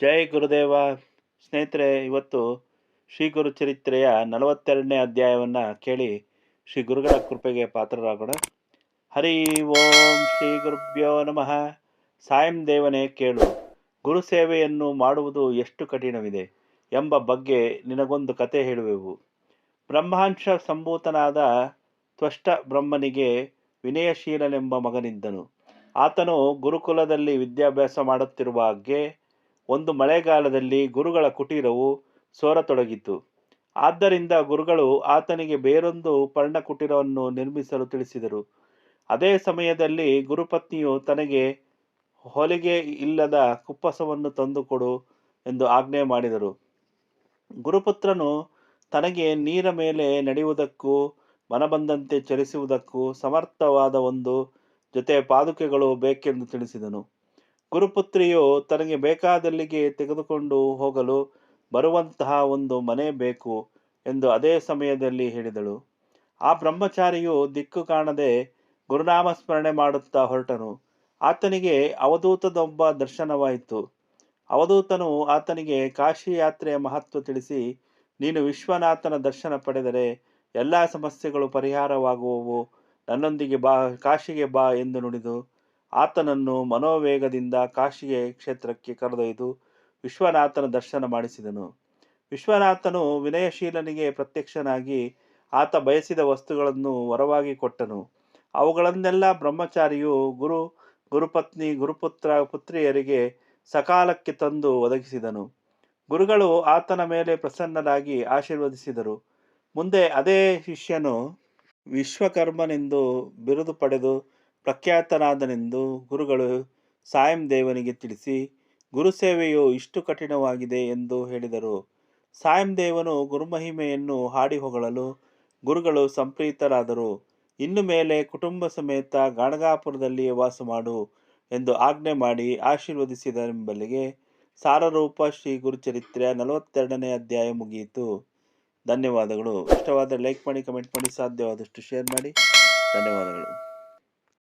ಜೈ ಗುರುದೇವ. ಸ್ನೇಹಿತರೆ, ಇವತ್ತು ಶ್ರೀ ಗುರು ಚರಿತ್ರೆಯ 42ನೇ ಅಧ್ಯಾಯವನ್ನು ಕೇಳಿ ಶ್ರೀ ಗುರುಗಳ ಕೃಪೆಗೆ ಪಾತ್ರರಾಗೋಣ. ಹರಿ ಓಂ ಶ್ರೀ ಗುರುಭ್ಯೋ ನಮಃ. ಸಾಯಂ ದೇವನೇ ಕೇಳು, ಗುರು ಸೇವೆಯನ್ನು ಮಾಡುವುದು ಎಷ್ಟು ಕಠಿಣವಿದೆ ಎಂಬ ಬಗ್ಗೆ ನಿನಗೊಂದು ಕತೆ ಹೇಳುವೆವು. ಬ್ರಹ್ಮಾಂಶ ಸಂಭೂತನಾದ ತ್ವಷ್ಟ ಬ್ರಹ್ಮನಿಗೆ ವಿನಯಶೀಲನೆಂಬ ಮಗನಿದ್ದನು. ಆತನು ಗುರುಕುಲದಲ್ಲಿ ವಿದ್ಯಾಭ್ಯಾಸ ಮಾಡುತ್ತಿರುವಾಗೆ ಒಂದು ಮಳೆಗಾಲದಲ್ಲಿ ಗುರುಗಳ ಕುಟೀರವು ಸೋರತೊಡಗಿತು. ಆದ್ದರಿಂದ ಗುರುಗಳು ಆತನಿಗೆ ಬೇರೊಂದು ಪರ್ಣಕುಟೀರವನ್ನು ನಿರ್ಮಿಸಲು ತಿಳಿಸಿದರು. ಅದೇ ಸಮಯದಲ್ಲಿ ಗುರುಪತ್ನಿಯು ತನಗೆ ಹೊಲಿಗೆ ಇಲ್ಲದ ಕುಪ್ಪಸವನ್ನು ತಂದುಕೊಡು ಎಂದು ಆಜ್ಞೆ ಮಾಡಿದರು. ಗುರುಪುತ್ರನು ತನಗೆ ನೀರ ಮೇಲೆ ನಡೆಯುವುದಕ್ಕೂ ಮನಬಂದಂತೆ ಚಲಿಸುವುದಕ್ಕೂ ಸಮರ್ಥವಾದ ಒಂದು ಜೊತೆ ಪಾದುಕೆಗಳು ಬೇಕೆಂದು ತಿಳಿಸಿದನು. ಗುರುಪುತ್ರಿಯು ತನಗೆ ಬೇಕಾದಲ್ಲಿಗೆ ತೆಗೆದುಕೊಂಡು ಹೋಗಲು ಬರುವಂತಹ ಒಂದು ಮನೆ ಬೇಕು ಎಂದು ಅದೇ ಸಮಯದಲ್ಲಿ ಹೇಳಿದಳು. ಆ ಬ್ರಹ್ಮಚಾರಿಯು ದಿಕ್ಕು ಕಾಣದೆ ಗುರುನಾಮಸ್ಮರಣೆ ಮಾಡುತ್ತಾ ಹೊರಟನು. ಆತನಿಗೆ ಅವಧೂತನೊಬ್ಬ ದರ್ಶನವಾಯಿತು. ಅವಧೂತನು ಆತನಿಗೆ ಕಾಶಿ ಯಾತ್ರೆಯ ಮಹತ್ವ ತಿಳಿಸಿ, ನೀನು ವಿಶ್ವನಾಥನ ದರ್ಶನ ಪಡೆದರೆ ಎಲ್ಲ ಸಮಸ್ಯೆಗಳು ಪರಿಹಾರವಾಗುವವು, ನನ್ನೊಂದಿಗೆ ಬಾ, ಕಾಶಿಗೆ ಬಾ ಎಂದು ನುಡಿದು ಆತನನ್ನು ಮನೋವೇಗದಿಂದ ಕಾಶಿಗೆ ಕ್ಷೇತ್ರಕ್ಕೆ ಕರೆದೊಯ್ದು ವಿಶ್ವನಾಥನ ದರ್ಶನ ಮಾಡಿಸಿದನು. ವಿಶ್ವನಾಥನು ವಿನಯಶೀಲನಿಗೆ ಪ್ರತ್ಯಕ್ಷನಾಗಿ ಆತ ಬಯಸಿದ ವಸ್ತುಗಳನ್ನು ವರವಾಗಿ ಕೊಟ್ಟನು. ಅವುಗಳನ್ನೆಲ್ಲ ಬ್ರಹ್ಮಚಾರಿಯು ಗುರುಪತ್ನಿ, ಗುರುಪುತ್ರ, ಪುತ್ರಿಯರಿಗೆ ಸಕಾಲಕ್ಕೆ ತಂದು ಒದಗಿಸಿದನು. ಗುರುಗಳು ಆತನ ಮೇಲೆ ಪ್ರಸನ್ನರಾಗಿ ಆಶೀರ್ವದಿಸಿದರು. ಮುಂದೆ ಅದೇ ಶಿಷ್ಯನು ವಿಶ್ವಕರ್ಮನೆಂದು ಬಿರುದು ಪಡೆದು ಪ್ರಖ್ಯಾತನಾದನೆಂದು ಗುರುಗಳು ಸಾಯಂ ದೇವನಿಗೆ ತಿಳಿಸಿ, ಗುರುಸೇವೆಯು ಇಷ್ಟು ಕಠಿಣವಾಗಿದೆ ಎಂದು ಹೇಳಿದರು. ಸಾಯಂ ದೇವನು ಗುರುಮಹಿಮೆಯನ್ನು ಹಾಡಿ ಹೊಗಳಲು ಗುರುಗಳು ಸಂಪ್ರೀತರಾದರು. ಇನ್ನು ಮೇಲೆ ಕುಟುಂಬ ಸಮೇತ ಗಾಣಗಾಪುರದಲ್ಲಿಯೇ ವಾಸ ಮಾಡು ಎಂದು ಆಜ್ಞೆ ಮಾಡಿ ಆಶೀರ್ವದಿಸಿದರೆಂಬಲ್ಲಿಗೆ ಸಾರರೂಪ ಶ್ರೀ ಗುರುಚರಿತ್ರೆಯ 42ನೇ ಅಧ್ಯಾಯ ಮುಗಿಯಿತು. ಧನ್ಯವಾದಗಳು. ಇಷ್ಟವಾದರೆ ಲೈಕ್ ಮಾಡಿ, ಕಮೆಂಟ್ ಮಾಡಿ, ಸಾಧ್ಯವಾದಷ್ಟು ಶೇರ್ ಮಾಡಿ. ಧನ್ಯವಾದಗಳು.